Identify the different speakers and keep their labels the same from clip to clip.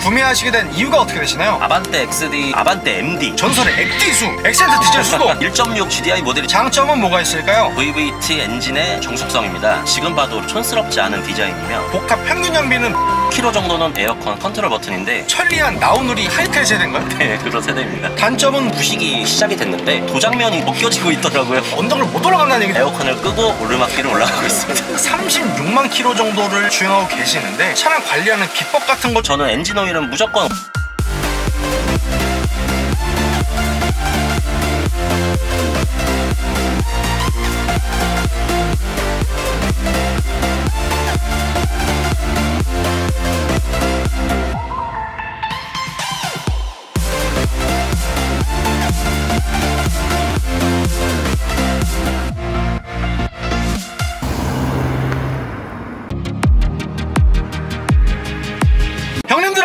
Speaker 1: 구매하시게 된 이유가 어떻게 되시나요?
Speaker 2: 아반떼 XD, 아반떼 MD
Speaker 1: 전설의 액티수, 액센트 디젤 수동
Speaker 2: 1.6 GDI 모델이
Speaker 1: 장점은 뭐가 있을까요?
Speaker 2: VVT 엔진의 정숙성입니다. 지금 봐도 촌스럽지 않은 디자인이며
Speaker 1: 복합 평균 연비는
Speaker 2: 키로 정도는 에어컨 컨트롤 버튼인데
Speaker 1: 천리안 나우누리 하이텔 세대인가요?
Speaker 2: 네, 그런 세대입니다.
Speaker 1: 단점은
Speaker 2: 부식이 시작이 됐는데 도장면이 벗겨지고 있더라고요.
Speaker 1: 언덕을 못 올라간다는 얘기죠.
Speaker 2: 에어컨을 끄고 오르막길을 올라가고 있습니다.
Speaker 1: 36만 킬로 정도를 주행하고 계시는데 차량 관리하는 비법 같은 거
Speaker 2: 저는 엔진 오일은 무조건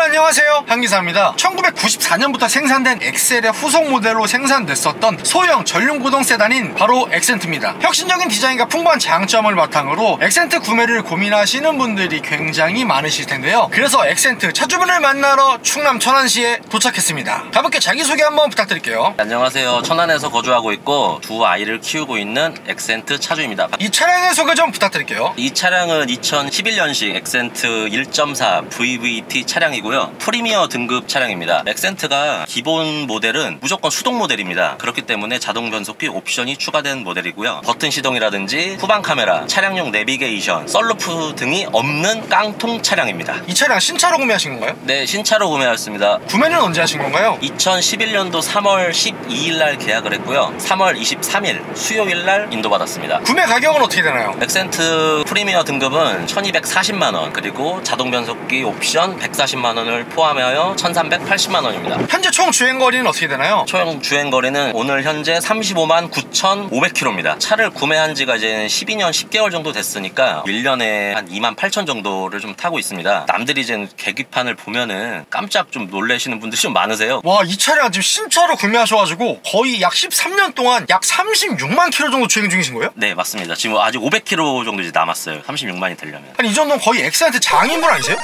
Speaker 1: 안녕하세요, 한기사입니다. 1994년부터 생산된 엑셀의 후속 모델로 생산됐었던 소형 전륜구동 세단인 바로 액센트입니다. 혁신적인 디자인과 풍부한 장점을 바탕으로 액센트 구매를 고민하시는 분들이 굉장히 많으실 텐데요. 그래서 액센트 차주분을 만나러 충남 천안시에 도착했습니다. 가볍게 자기소개 한번 부탁드릴게요.
Speaker 2: 안녕하세요. 천안에서 거주하고 있고 두 아이를 키우고 있는 액센트 차주입니다.
Speaker 1: 이 차량의 소개 좀 부탁드릴게요.
Speaker 2: 이 차량은 2011년식 액센트 1.4 VVT 차량이고요. 프리미어 등급 차량입니다. 액센트가 기본 모델은 무조건 수동 모델입니다. 그렇기 때문에 자동 변속기 옵션이 추가된 모델이고요. 버튼 시동이라든지 후방 카메라, 차량용 내비게이션, 썬루프 등이 없는 깡통 차량입니다.
Speaker 1: 이 차량 신차로 구매하신 건가요?
Speaker 2: 네, 신차로 구매하였습니다.
Speaker 1: 구매는 언제 하신 건가요?
Speaker 2: 2011년도 3월 12일 날 계약을 했고요. 3월 23일 수요일 날 인도받았습니다.
Speaker 1: 구매 가격은 어떻게 되나요?
Speaker 2: 액센트 프리미어 등급은 1240만원, 그리고 자동 변속기 옵션 140만원을 포함하여 1380만원입니다.
Speaker 1: 현재 총 주행거리는 어떻게 되나요?
Speaker 2: 총 주행거리는 오늘 현재 35만 9,500km입니다. 차를 구매한 지가 이제 12년 10개월 정도 됐으니까 1년에 한 2만 8천 정도를 좀 타고 있습니다. 남들이 이제 계기판을 보면은 깜짝 좀 놀라시는 분들이 좀 많으세요.
Speaker 1: 와, 이 차량 지금 신차로 구매하셔가지고 거의 약 13년 동안 약 36만 킬로 정도 주행 중이신 거예요?
Speaker 2: 네, 맞습니다. 지금 아직 500km 정도 이제 남았어요. 36만이 되려면.
Speaker 1: 아니, 이 정도면 거의 액센트 장인분 아니세요?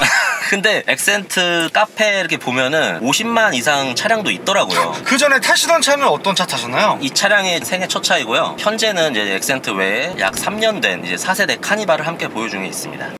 Speaker 2: 근데 액센트 카페 이렇게 보면은 50만 이상 차량도 있더라고요.
Speaker 1: 그 전에 타시던 차는 어떤 차 타셨나요?
Speaker 2: 이 차량의 생애 첫 차이고요. 현재는 이제 액센트 외에 약 3년 된 이제 4세대 카니발을 함께 보유 중에 있습니다.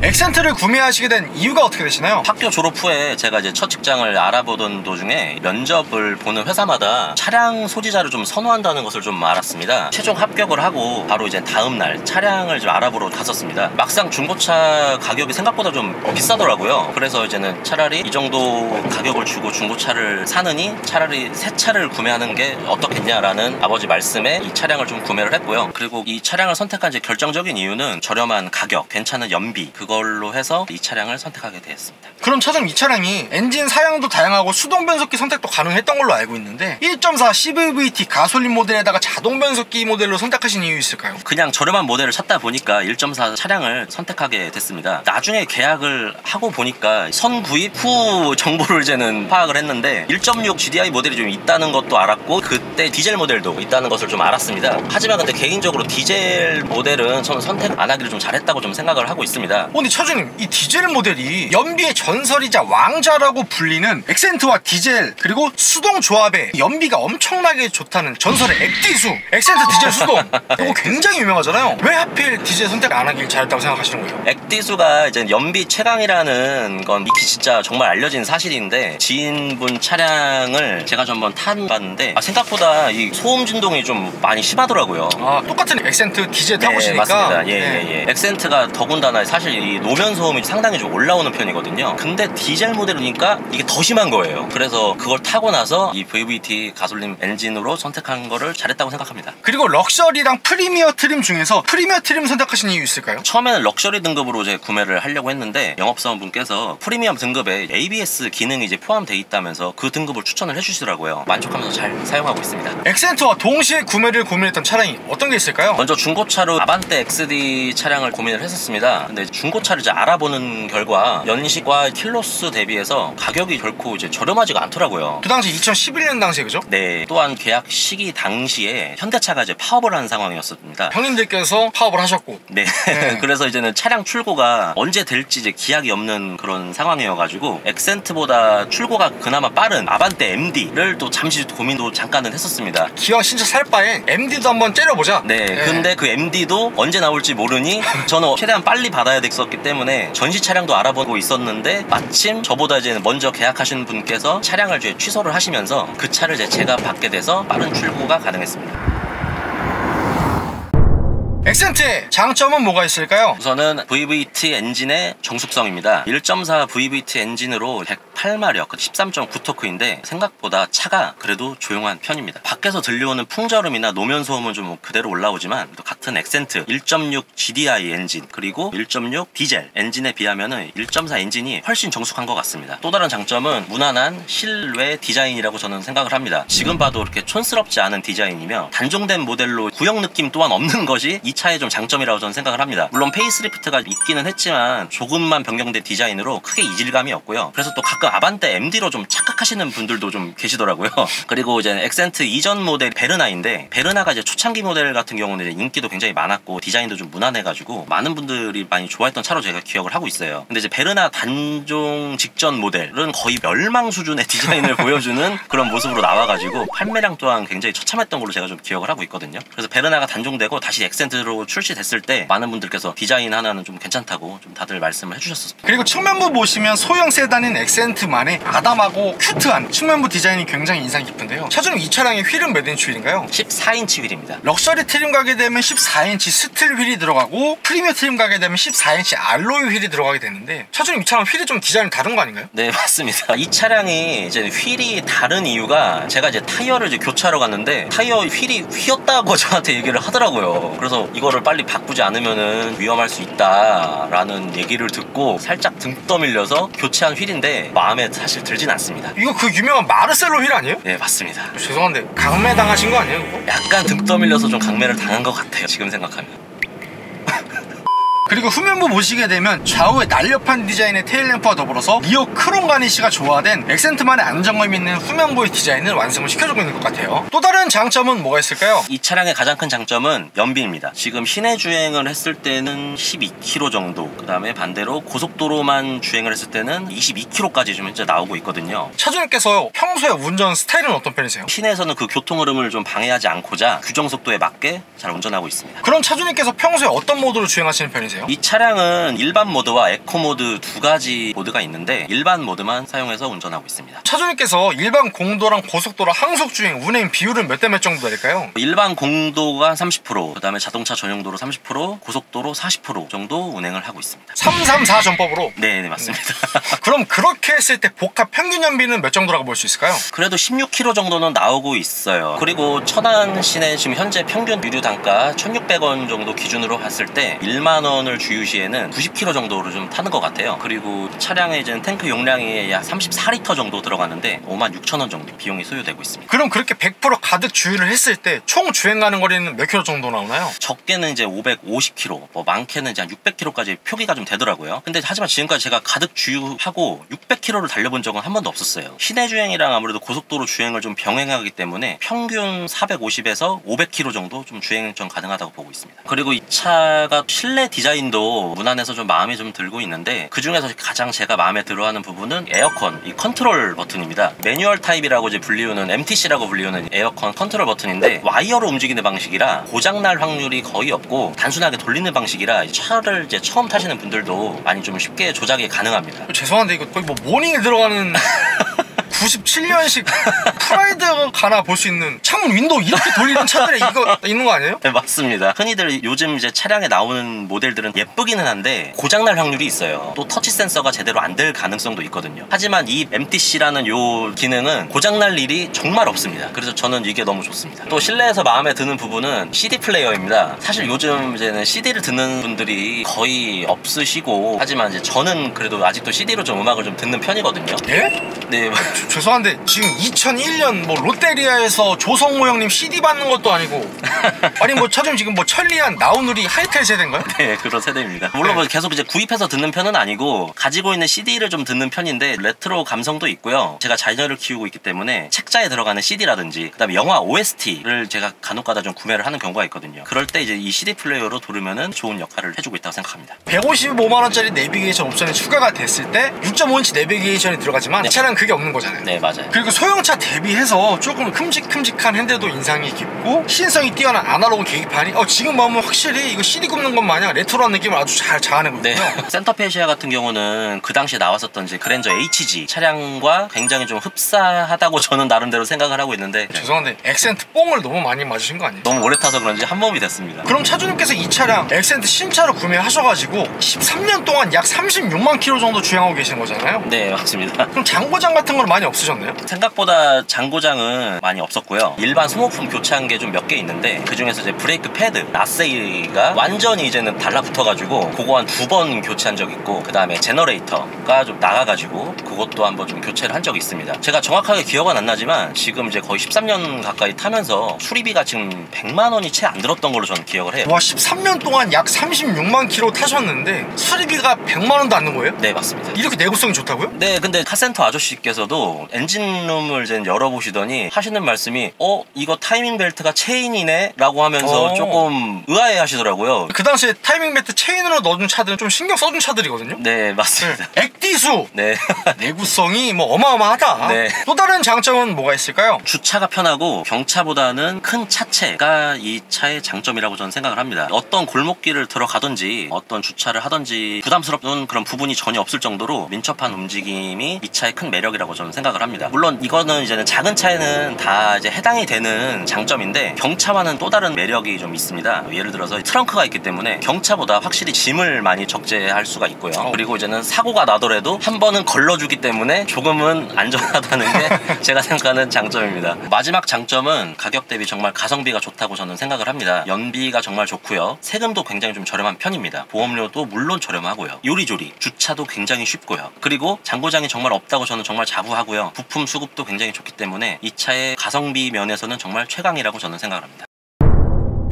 Speaker 1: 액센트를 구매하시게 된 이유가 어떻게 되시나요?
Speaker 2: 학교 졸업 후에 제가 이제 첫 직장을 알아보던 도중에 면접을 보는 회사마다 차량 소지자를 좀 선호한다는 것을 좀 알았습니다. 최종 합격을 하고 바로 이제 다음날 차량을 좀 알아보러 갔었습니다. 막상 중고차 가격이 생각보다 좀 비싸더라고요. 그래서 이제는 차라리 이 정도 가격을 주고 중고차를 사느니 차라리 새 차를 구매하는 게 어떻겠냐라는 아버지 말씀에 이 차량을 좀 구매를 했고요. 그리고 이 차량을 선택한 이제 결정적인 이유는 저렴한 가격, 괜찮은 연비, 그걸로 해서 이 차량을 선택하게 되었습니다.
Speaker 1: 그럼 차장 이 차량이 엔진 사양도 다양하고 수동 변속기 선택도 가능했던 걸로 알고 있는데 1.4 CVT 가솔린 모델에다가 자동 변속기 모델로 선택하신 이유 있을까요?
Speaker 2: 그냥 저렴한 모델을 찾다 보니까 1.4 차량을 선택하게 됐습니다. 나중에 계약을 하고 보니까 선 구입 후 정보를 이제는 파악을 했는데 1.6 GDI 모델이 좀 있다는 것도 알았고 그때 디젤 모델도 있다는 것을 좀 알았습니다. 하지만 근데 개인적으로 디젤 모델은 저는 선택 안 하기를 좀 잘했다고 좀 생각을 하고 있습니다.
Speaker 1: 근데 차주님, 이 디젤 모델이 연비의 전설이자 왕자라고 불리는 액센트와 디젤 그리고 수동 조합에 연비가 엄청나게 좋다는 전설의 액디수, 액센트 디젤 수동 이거 굉장히 유명하잖아요. 왜 하필 디젤 선택 안 하길 잘했다고 생각하시는 거예요?
Speaker 2: 액디수가 이제 연비 최강이라는 건 익히 진짜 정말 알려진 사실인데 지인분 차량을 제가 좀 한번 타봤는데 생각보다 이 소음 진동이 좀 많이 심하더라고요.
Speaker 1: 똑같은 액센트 디젤 타보시니까.
Speaker 2: 네, 맞습니다. 예. 액센트가 더군다나 사실 이 노면 소음이 상당히 좀 올라오는 편이거든요. 근데 디젤 모델이니까 이게 더 심한 거예요. 그래서 그걸 타고 나서 이 VVT 가솔린 엔진으로 선택한 거를 잘했다고 생각합니다.
Speaker 1: 그리고 럭셔리랑 프리미어 트림 중에서 프리미어 트림 선택하신 이유 있을까요?
Speaker 2: 처음에는 럭셔리 등급으로 이제 구매를 하려고 했는데 영업사원분께서 프리미엄 등급에 ABS 기능이 이제 포함되어 있다면서 그 등급을 추천을 해주시더라고요. 만족하면서 잘 사용하고 있습니다.
Speaker 1: 액센트와 동시에 구매를 고민했던 차량이 어떤 게 있을까요?
Speaker 2: 먼저 중고차로 아반떼 XD 차량을 고민을 했었습니다. 근데 중고차를 이제 알아보는 결과 연식과 오토바이 킬로수 대비해서 가격이 결코 이제 저렴하지가 않더라고요.
Speaker 1: 그 당시 2011년 당시에 그죠?
Speaker 2: 네. 또한 계약 시기 당시에 현대차가 이제 파업을 한 상황이었습니다.
Speaker 1: 형님들께서 파업을 하셨고.
Speaker 2: 네.
Speaker 1: 네.
Speaker 2: 그래서 이제는 차량 출고가 언제 될지 이제 기약이 없는 그런 상황이어가지고 엑센트보다 출고가 그나마 빠른 아반떼 MD를 또 잠시 고민도 잠깐은 했었습니다.
Speaker 1: 기왕 신차 살 바엔 MD도 한번 째려보자.
Speaker 2: 네. 근데 그 MD도 언제 나올지 모르니 저는 최대한 빨리 받아야 됐었기 때문에 전시 차량도 알아보고 있었는데 마침 저보다 이제 먼저 계약하신 분께서 차량을 이제 취소를 하시면서 그 차를 이제 제가 받게 돼서 빠른 출고가 가능했습니다.
Speaker 1: 엑센트의 장점은 뭐가 있을까요?
Speaker 2: 우선은 VVT 엔진의 정숙성입니다. 1.4 VVT 엔진으로 108마력, 13.9토크인데 생각보다 차가 그래도 조용한 편입니다. 밖에서 들려오는 풍절음이나 노면 소음은 좀 그대로 올라오지만 또 같은 엑센트 1.6 GDI 엔진 그리고 1.6 디젤 엔진에 비하면 1.4 엔진이 훨씬 정숙한 것 같습니다. 또 다른 장점은 무난한 실외 디자인이라고 저는 생각을 합니다. 지금 봐도 이렇게 촌스럽지 않은 디자인이며 단종된 모델로 구형 느낌 또한 없는 것이 이 차의 좀 장점이라고 저는 생각을 합니다. 물론 페이스리프트가 있기는 했지만 조금만 변경된 디자인으로 크게 이질감이 없고요. 그래서 또 가끔 아반떼 MD로 좀 착각하시는 분들도 좀 계시더라고요. 그리고 이제 엑센트 이전 모델 베르나인데 베르나가 이제 초창기 모델 같은 경우는 이제 인기도 굉장히 많았고 디자인도 좀 무난해가지고 많은 분들이 많이 좋아했던 차로 제가 기억을 하고 있어요. 근데 이제 베르나 단종 직전 모델은 거의 멸망 수준의 디자인을 보여주는 그런 모습으로 나와가지고 판매량 또한 굉장히 처참했던 걸로 제가 좀 기억을 하고 있거든요. 그래서 베르나가 단종되고 다시 엑센트로 출시됐을 때 많은 분들께서 디자인 하나는 좀 괜찮다고 좀 다들 말씀을 해주셨습니다.
Speaker 1: 그리고 측면부 보시면 소형 세단인 엑센트만의 아담하고 큐트한 측면부 디자인이 굉장히 인상 깊은데요. 차주님 이 차량의 휠은 몇 인치 휠인가요?
Speaker 2: 14인치 휠입니다.
Speaker 1: 럭셔리 트림 가게 되면 14인치 스틸 휠이 들어가고 프리미엄 트림 가게 되면 14인치 알로이 휠이 들어가게 되는데 차주님 이 차량 휠이 좀 디자인이 다른 거 아닌가요?
Speaker 2: 네, 맞습니다. 이 차량이 이제 휠이 다른 이유가 제가 이제 타이어를 이제 교체하러 갔는데 타이어 휠이 휘었다고 저한테 얘기를 하더라고요. 그래서 이거를 빨리 바꾸지 않으면은 위험할 수 있다라는 얘기를 듣고 살짝 등 떠밀려서 교체한 휠인데 마음에 사실 들진 않습니다.
Speaker 1: 이거 그 유명한 마르셀로 휠 아니에요?
Speaker 2: 네, 맞습니다.
Speaker 1: 죄송한데 강매 당하신 거 아니에요? 이거?
Speaker 2: 약간 등 떠밀려서 좀 강매를 당한 것 같아요. 지금 생각하면.
Speaker 1: 그리고 후면부 보시게 되면 좌우에 날렵한 디자인의 테일램프와 더불어서 리어 크롬 가니쉬가 조화된 엑센트만의 안정감 있는 후면부의 디자인을 완성을 시켜주고 있는 것 같아요. 또 다른 장점은 뭐가 있을까요?
Speaker 2: 이 차량의 가장 큰 장점은 연비입니다. 지금 시내 주행을 했을 때는 12km 정도, 그 다음에 반대로 고속도로만 주행을 했을 때는 22km까지 좀 이제 나오고 있거든요.
Speaker 1: 차주님께서 평소에 운전 스타일은 어떤 편이세요?
Speaker 2: 시내에서는 그 교통 흐름을 좀 방해하지 않고자 규정 속도에 맞게 잘 운전하고 있습니다.
Speaker 1: 그럼 차주님께서 평소에 어떤 모드로 주행하시는 편이세요?
Speaker 2: 이 차량은 일반 모드와 에코 모드 두 가지 모드가 있는데 일반 모드만 사용해서 운전하고 있습니다.
Speaker 1: 차주님께서 일반 공도랑 고속도로 항속 주행 운행 비율은 몇 대 몇 정도 될까요?
Speaker 2: 일반 공도가 30%, 그 다음에 자동차 전용도로 30%, 고속도로 40% 정도 운행을 하고 있습니다.
Speaker 1: 334 전법으로?
Speaker 2: 네, 맞습니다.
Speaker 1: 그럼 그렇게 했을 때 복합 평균 연비는 몇 정도라고 볼 수 있을까요?
Speaker 2: 그래도 16km 정도는 나오고 있어요. 그리고 천안 시내 지금 현재 평균 유류 단가 1,600원 정도 기준으로 봤을 때 1만 원을 주유시에는 90km 정도로 좀 타는 것 같아요. 그리고 차량의 이제 탱크 용량이 약 34리터 정도 들어가는데 56,000원 정도 비용이 소요되고 있습니다.
Speaker 1: 그럼 그렇게 100% 가득 주유를 했을 때 총 주행 가는 거리는 몇 킬로 정도 나오나요?
Speaker 2: 적게는 이제 550km, 뭐 많게는 이제 한 600km까지 표기가 좀 되더라고요. 근데 하지만 지금까지 제가 가득 주유하고 600km를 달려본 적은 한 번도 없었어요. 시내 주행이랑 아무래도 고속도로 주행을 좀 병행하기 때문에 평균 450에서 500km 정도 좀 주행 좀 가능하다고 보고 있습니다. 그리고 이 차가 실내 디자인도 무난해서 좀 마음에 좀 들고 있는데 그 중에서 가장 제가 마음에 들어하는 부분은 에어컨, 이 컨트롤 버튼입니다. 매뉴얼 타입이라고 이제 불리우는 MTC라고 불리우는 에어컨 컨트롤 버튼인데 와이어로 움직이는 방식이라 고장날 확률이 거의 없고 단순하게 돌리는 방식이라 차를 이제 처음 타시는 분들도 많이 좀 쉽게 조작이 가능합니다.
Speaker 1: 죄송한데 이거 거의 뭐 모닝에 들어가는 97년식 프라이드 가나 볼 수 있는 창문 윈도우 이렇게 돌리는 차들에 이거 있는 거 아니에요?
Speaker 2: 네, 맞습니다. 흔히들 요즘 이제 차량에 나오는 모델들은 예쁘기는 한데 고장날 확률이 있어요. 또 터치 센서가 제대로 안 될 가능성도 있거든요. 하지만 이 MTC라는 요 기능은 고장날 일이 정말 없습니다. 그래서 저는 이게 너무 좋습니다. 또 실내에서 마음에 드는 부분은 CD 플레이어입니다. 사실 요즘 이제는 CD를 듣는 분들이 거의 없으시고 하지만 이제 저는 그래도 아직도 CD로 좀 음악을 좀 듣는 편이거든요.
Speaker 1: 예?
Speaker 2: 네.
Speaker 1: 죄송한데 지금 2001년 뭐 롯데리아에서 조성모 형님 CD 받는 것도 아니고 아니 뭐 차주님 지금 뭐 천리안, 나우누리, 하이텔 세대인가요?
Speaker 2: 네, 그런 세대입니다. 물론 뭐 계속 이제 구입해서 듣는 편은 아니고 가지고 있는 CD를 좀 듣는 편인데 레트로 감성도 있고요. 제가 자녀를 키우고 있기 때문에 책자에 들어가는 CD라든지 그다음에 영화 OST를 제가 간혹가다 좀 구매를 하는 경우가 있거든요. 그럴 때 이제 이 CD 플레이어로 들으면은 좋은 역할을 해주고 있다고 생각합니다.
Speaker 1: 155만원짜리 내비게이션 옵션이 추가가 됐을 때 6.5인치 내비게이션이 들어가지만 이 차량은 그게 없는 거잖아요.
Speaker 2: 네, 맞아요.
Speaker 1: 그리고 소형차 대비해서 조금 큼직큼직한 핸들도 인상이 깊고 시인성이 뛰어난 아날로그 계기판이 지금 보면 확실히 이거 CD 굽는 것 마냥 레트로한 느낌을 아주 잘 자아내고 있고요.
Speaker 2: 네. 센터페시아 같은 경우는 그 당시에 나왔었던 이제 그랜저 HG 차량과 굉장히 좀 흡사하다고 저는 나름대로 생각을 하고 있는데
Speaker 1: 죄송한데 엑센트 뽕을 너무 많이 맞으신 거 아니에요?
Speaker 2: 너무 오래 타서 그런지 한 몸이 됐습니다.
Speaker 1: 그럼 차주님께서 이 차량 엑센트 신차로 구매하셔가지고 13년 동안 약 36만 킬로 정도 주행하고 계신 거잖아요?
Speaker 2: 네, 맞습니다.
Speaker 1: 그럼 장고장 같은 건 많이 없으셨나요?
Speaker 2: 생각보다 장고장은 많이 없었고요. 일반 소모품 교체한 게 좀 몇 개 있는데 그 중에서 이제 브레이크 패드, 라세이가 완전히 이제는 달라붙어가지고 그거 한 2번 교체한 적 있고 그 다음에 제너레이터가 좀 나가가지고 그것도 한번 좀 교체를 한 적이 있습니다. 제가 정확하게 기억은 안 나지만 지금 이제 거의 13년 가까이 타면서 수리비가 지금 100만 원이 채 안 들었던 걸로 저는 기억을 해요.
Speaker 1: 와, 13년 동안 약 36만 킬로 타셨는데 수리비가 100만 원도 안 는 거예요?
Speaker 2: 네, 맞습니다.
Speaker 1: 이렇게 내구성이 좋다고요?
Speaker 2: 네, 근데 카센터 아저씨께서도 엔진룸을 이제 열어보시더니 하시는 말씀이 이거 타이밍 벨트가 체인이네 라고 하면서 조금 의아해 하시더라고요.
Speaker 1: 그 당시에 타이밍 벨트 체인으로 넣어준 차들은 좀 신경 써준 차들이거든요?
Speaker 2: 네, 맞습니다.
Speaker 1: 액디수!
Speaker 2: 네.
Speaker 1: 내구성이 뭐 어마어마하다.
Speaker 2: 네.
Speaker 1: 또 다른 장점은 뭐가 있을까요?
Speaker 2: 주차가 편하고 경차보다는 큰 차체가 이 차의 장점이라고 저는 생각을 합니다. 어떤 골목길을 들어가든지 어떤 주차를 하든지 부담스럽던 그런 부분이 전혀 없을 정도로 민첩한 움직임이 이 차의 큰 매력이라고 저는 생각을 합니다. 물론 이거는 이제는 작은 차에는 다 이제 해당이 되는 장점인데 경차와는 또 다른 매력이 좀 있습니다. 예를 들어서 트렁크가 있기 때문에 경차보다 확실히 짐을 많이 적재할 수가 있고요. 그리고 이제는 사고가 나더라도 한 번은 걸러주기 때문에 조금은 안전하다는 게 제가 생각하는 장점입니다. 마지막 장점은 가격 대비 정말 가성비가 좋다고 저는 생각을 합니다. 연비가 정말 좋고요. 세금도 굉장히 좀 저렴한 편입니다. 보험료도 물론 저렴하고요. 요리조리, 주차도 굉장히 쉽고요. 그리고 장고장이 정말 없다고 저는 정말 자부하고요. 부품 수급도 굉장히 좋기 때문에 이 차의 가성비 면에서는 정말 최강이라고 저는 생각을 합니다.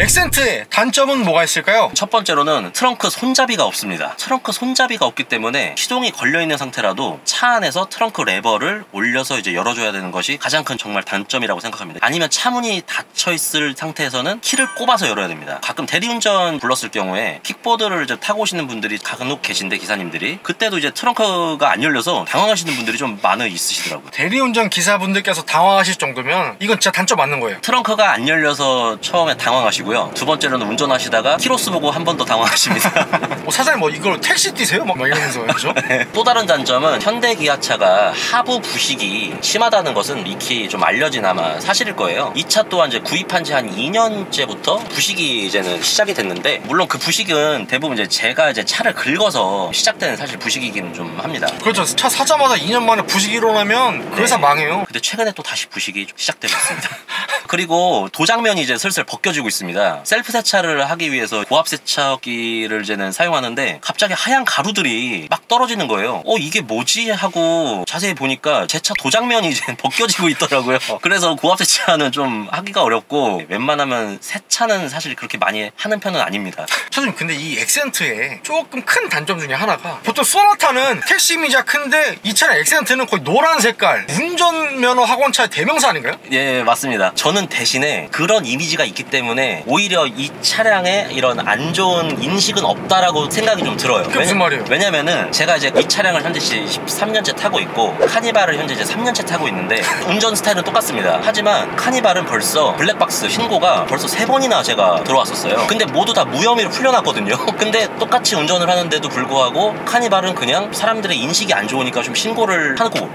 Speaker 1: 엑센트의 단점은 뭐가 있을까요?
Speaker 2: 첫 번째로는 트렁크 손잡이가 없습니다. 트렁크 손잡이가 없기 때문에 시동이 걸려있는 상태라도 차 안에서 트렁크 레버를 올려서 이제 열어줘야 되는 것이 가장 큰 정말 단점이라고 생각합니다. 아니면 차문이 닫혀있을 상태에서는 키를 꼽아서 열어야 됩니다. 가끔 대리운전 불렀을 경우에 킥보드를 이제 타고 오시는 분들이 간혹 계신데 기사님들이 그때도 이제 트렁크가 안 열려서 당황하시는 분들이 좀 많이 있으시더라고요.
Speaker 1: 대리운전 기사분들께서 당황하실 정도면 이건 진짜 단점 맞는 거예요.
Speaker 2: 트렁크가 안 열려서 처음에 당황하시고 두 번째로는 운전하시다가 키로수 보고 한 번 더 당황하십니다.
Speaker 1: 사장님 뭐 이걸 택시 뛰세요? 막 이러면서 그죠?
Speaker 2: 또 다른 단점은 현대 기아차가 하부 부식이 심하다는 것은 익히 좀 알려진 아마 사실일 거예요. 이 차 또한 이제 구입한 지 한 2년째부터 부식이 이제는 시작이 됐는데 물론 그 부식은 대부분 이제 제가 이제 차를 긁어서 시작된 사실 부식이긴 좀 합니다.
Speaker 1: 그렇죠. 차 사자마자 2년 만에 부식이 일어나면 그 회사 망해요.
Speaker 2: 근데 최근에 또 다시 부식이 좀 시작되고 있습니다. 그리고 도장면이 이제 슬슬 벗겨지고 있습니다. 셀프 세차를 하기 위해서 고압 세차기를 이제는 사용하는데 갑자기 하얀 가루들이 막 떨어지는 거예요. 이게 뭐지? 하고 자세히 보니까 제 차 도장면이 이제 벗겨지고 있더라고요. 그래서 고압 세차는 좀 하기가 어렵고 웬만하면 세차는 사실 그렇게 많이 하는 편은 아닙니다.
Speaker 1: 사장님 근데 이 엑센트의 조금 큰 단점 중에 하나가 보통 소나타는 택시 이미지가 큰데 이 차량 엑센트는 거의 노란 색깔 운전면허 학원차의 대명사 아닌가요?
Speaker 2: 예, 맞습니다. 저는 대신에 그런 이미지가 있기 때문에 오히려 이 차량에 이런 안 좋은 인식은 없다라고 생각이 좀 들어요.
Speaker 1: 그게 무슨 말이에요?
Speaker 2: 왜냐면은 제가 이제 이 차량을 현재 13년째 타고 있고 카니발을 현재 이제 3년째 타고 있는데 운전 스타일은 똑같습니다. 하지만 카니발은 벌써 블랙박스 신고가 벌써 3번이나 제가 들어왔었어요. 근데 모두 다 무혐의로 풀려났거든요. 근데 똑같이 운전을 하는데도 불구하고 카니발은 그냥 사람들의 인식이 안 좋으니까 좀 신고를 하고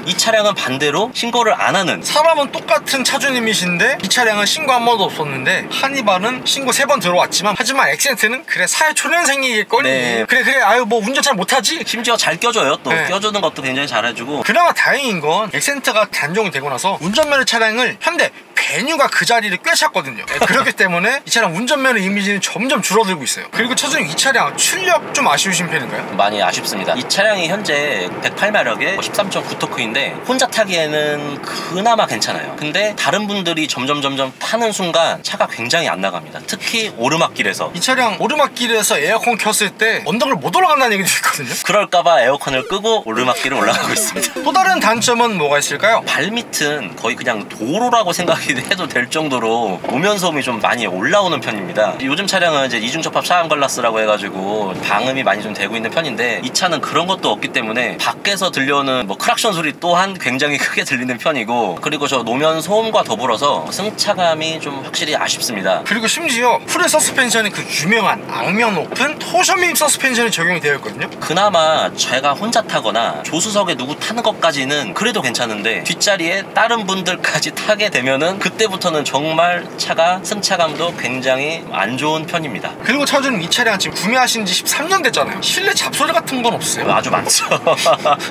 Speaker 2: 이 차량은 반대로 신고를 안 하는. 사람은
Speaker 1: 똑같은 차주님이신데 이 차량은 신고 한 번도 없었는데 카니발은 신고 3번 들어왔지만 하지만 엑센트는 그래 사회초년생이겠거니.
Speaker 2: 네.
Speaker 1: 그래 아유 뭐 운전 잘 못하지.
Speaker 2: 심지어 잘 껴줘요. 또
Speaker 1: 네.
Speaker 2: 껴주는 것도 굉장히 잘해주고.
Speaker 1: 그나마 다행인 건 엑센트가 단종이 되고 나서 운전면허 차량을 현대 베뉴가 그 자리를 꽤 찼거든요. 그렇기 때문에 이 차량 운전면허 이미지는 점점 줄어들고 있어요. 그리고 차주님 이 차량 출력 좀 아쉬우신 편인가요?
Speaker 2: 많이 아쉽습니다. 이 차량이 현재 108마력에 13.9 토크인데 혼자 타기에는 그나마 괜찮아요. 근데 다른 분들이 점점 타는 순간 차가 굉장히 안 나갑니다. 특히 오르막길에서.
Speaker 1: 이 차량 오르막길에서 에어컨 켰을 때 언덕을 못 올라간다는 얘기도 있거든요.
Speaker 2: 그럴까봐 에어컨을 끄고 오르막길을 올라가고 있습니다.
Speaker 1: 또 다른 단점은 뭐가 있을까요?
Speaker 2: 발밑은 거의 그냥 도로라고 생각이 해도 될 정도로 노면 소음이 좀 많이 올라오는 편입니다. 요즘 차량은 이제 이중 접합 차암 글라스라고 해가지고 방음이 많이 좀 되고 있는 편인데 이 차는 그런 것도 없기 때문에 밖에서 들려오는 뭐 크락션 소리 또한 굉장히 크게 들리는 편이고, 그리고 저 노면 소음과 더불어서 승차감이 좀 확실히 아쉽습니다.
Speaker 1: 그리고 심지어 풀의 서스펜션이 그 유명한 악명 높은 토셔밈 서스펜션이 적용이 되어 있거든요.
Speaker 2: 그나마 제가 혼자 타거나 조수석에 누구 타는 것까지는 그래도 괜찮은데 뒷자리에 다른 분들까지 타게 되면은 그때부터는 정말 차가 승차감도 굉장히 안 좋은 편입니다.
Speaker 1: 그리고 차주님 이 차량 지금 구매하신 지 13년 됐잖아요. 실내 잡소리 같은 건 없어요?
Speaker 2: 아주 많죠.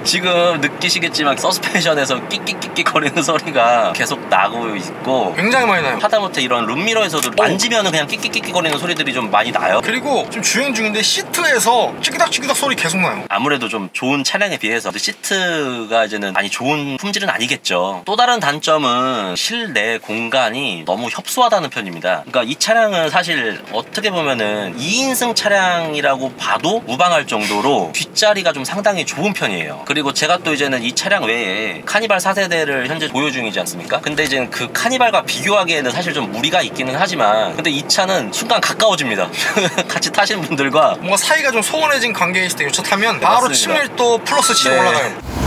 Speaker 2: 지금 느끼시겠지만 서스펜션에서 끽끽끽끽 거리는 소리가 계속 나고 있고
Speaker 1: 굉장히 많이 나요.
Speaker 2: 하다못해 이런 룸미러에서도 만지면 그냥 끽끽끽끽 거리는 소리들이 좀 많이 나요.
Speaker 1: 그리고 지금 주행 중인데 시트에서 찌그닥찌그닥 소리 계속 나요.
Speaker 2: 아무래도 좀 좋은 차량에 비해서 시트가 이제는 많이 좋은 품질은 아니겠죠. 또 다른 단점은 실내 공간이 너무 협소하다는 편입니다. 그러니까 이 차량은 사실 어떻게 보면은 2인승 차량이라고 봐도 무방할 정도로 뒷자리가 좀 상당히 좋은 편이에요. 그리고 제가 또 이제는 이 차량 외에 카니발 4세대를 현재 보유 중이지 않습니까? 근데 이제 그 카니발과 비교하기에는 사실 좀 무리가 있기는 하지만 근데 이 차는 순간 가까워집니다. 같이 타시는 분들과
Speaker 1: 뭔가 사이가 좀 소원해진 관계에 있을 때 이 차 타면 바로
Speaker 2: 맞습니다.
Speaker 1: 친밀도 플러스 7
Speaker 2: 네.
Speaker 1: 올라가요.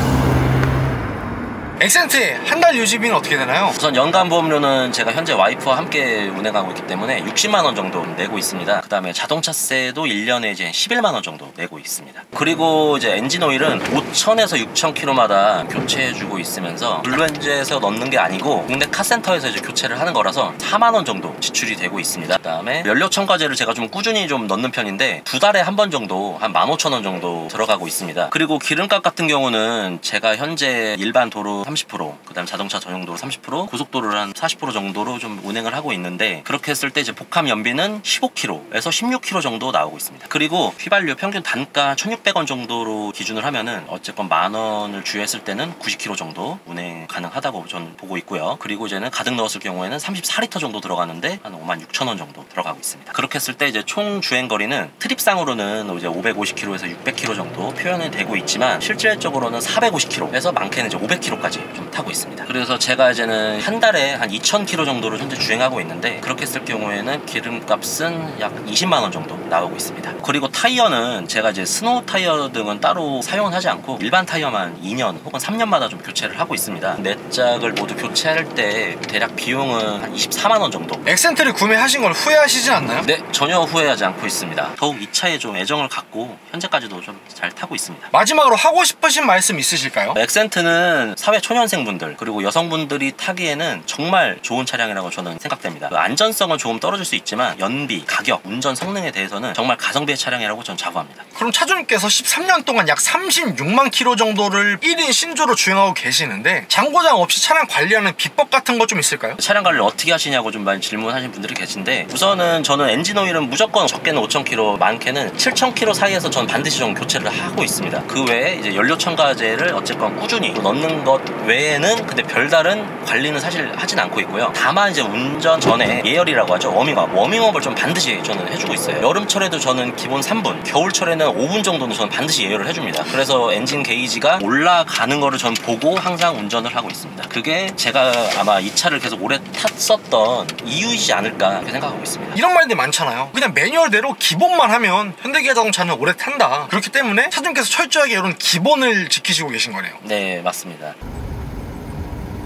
Speaker 1: 엑센트의 한 달 유지비는 어떻게 되나요?
Speaker 2: 우선 연간 보험료는 제가 현재 와이프와 함께 운행하고 있기 때문에 60만원 정도 내고 있습니다. 그 다음에 자동차세도 1년에 이제 11만원 정도 내고 있습니다. 그리고 이제 엔진오일은 5,000에서 6,000km마다 교체해주고 있으면서 블루엔즈에서 넣는 게 아니고 국내 카센터에서 이제 교체를 하는 거라서 4만원 정도 지출이 되고 있습니다. 그 다음에 연료 첨가제를 제가 좀 꾸준히 좀 넣는 편인데 두 달에 한 번 정도 한 15,000원 정도 들어가고 있습니다. 그리고 기름값 같은 경우는 제가 현재 일반 도로 30%, 그 다음 자동차 전용도로 30%, 고속도로를 한 40% 정도로 좀 운행을 하고 있는데 그렇게 했을 때 이제 복합 연비는 15km에서 16km 정도 나오고 있습니다. 그리고 휘발유 평균 단가 1,600원 정도로 기준을 하면은 어쨌건 10,000원을 주유했을 때는 90km 정도 운행 가능하다고 저는 보고 있고요. 그리고 이제는 가득 넣었을 경우에는 34리터 정도 들어가는데 한 56,000원 정도 들어가고 있습니다. 그렇게 했을 때 이제 총 주행 거리는 트립상으로는 이제 550km에서 600km 정도 표현이 되고 있지만 실질적으로는 450km에서 많게는 이제 500km까지 좀 타고 있습니다. 그래서 제가 이제는 한 달에 한 2,000km 정도를 현재 주행하고 있는데 그렇게 했을 경우에는 기름값은 약 20만원 정도 나오고 있습니다. 그리고 타이어는 제가 이제 스노우 타이어 등은 따로 사용을 하지 않고 일반 타이어만 2년 혹은 3년마다 좀 교체를 하고 있습니다. 네 짝을 모두 교체할 때 대략 비용은 한 24만원 정도.
Speaker 1: 엑센트를 구매하신 걸 후회하시진 않나요?
Speaker 2: 네, 전혀 후회하지 않고 있습니다. 더욱 이 차에 좀 애정을 갖고 현재까지도 좀 잘 타고 있습니다.
Speaker 1: 마지막으로 하고 싶으신 말씀 있으실까요?
Speaker 2: 엑센트는 사회 초년생분들 그리고 여성분들이 타기에는 정말 좋은 차량이라고 저는 생각됩니다. 안전성은 조금 떨어질 수 있지만 연비, 가격, 운전 성능에 대해서는 정말 가성비의 차량이라고 저는 자부합니다.
Speaker 1: 그럼 차주님께서 13년 동안 약 36만 킬로 정도를 1인 신조로 주행하고 계시는데 장고장 없이 차량 관리하는 비법 같은 거 좀 있을까요?
Speaker 2: 차량 관리를 어떻게 하시냐고 좀 많이 질문하시는 분들이 계신데 우선은 저는 엔진 오일은 무조건 적게는 5,000km, 많게는 7,000km 사이에서 저는 반드시 좀 교체를 하고 있습니다. 그 외에 이제 연료 첨가제를 어쨌건 꾸준히 넣는 것 외에는 근데 별다른 관리는 사실 하진 않고 있고요. 다만 이제 운전 전에 예열이라고 하죠. 워밍업을 좀 반드시 저는 해주고 있어요. 여름철에도 저는 기본 3분, 겨울철에는 5분 정도는 저는 반드시 예열을 해줍니다. 그래서 엔진 게이지가 올라가는 거를 전 보고 항상 운전을 하고 있습니다. 그게 제가 아마 이 차를 계속 오래 탔었던 이유이지 않을까 이렇게 생각하고 있습니다.
Speaker 1: 이런 말들이 많잖아요. 그냥 매뉴얼대로 기본만 하면 현대기아 자동차는 오래 탄다. 그렇기 때문에 차주님께서 철저하게 이런 기본을 지키시고 계신 거네요.
Speaker 2: 네, 맞습니다.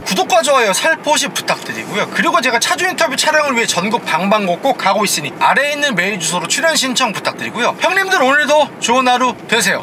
Speaker 1: 구독과 좋아요 살포시 부탁드리고요. 그리고 제가 차주 인터뷰 촬영을 위해 전국 방방곡곡 가고 있으니 아래에 있는 메일 주소로 출연 신청 부탁드리고요. 형님들 오늘도 좋은 하루 되세요.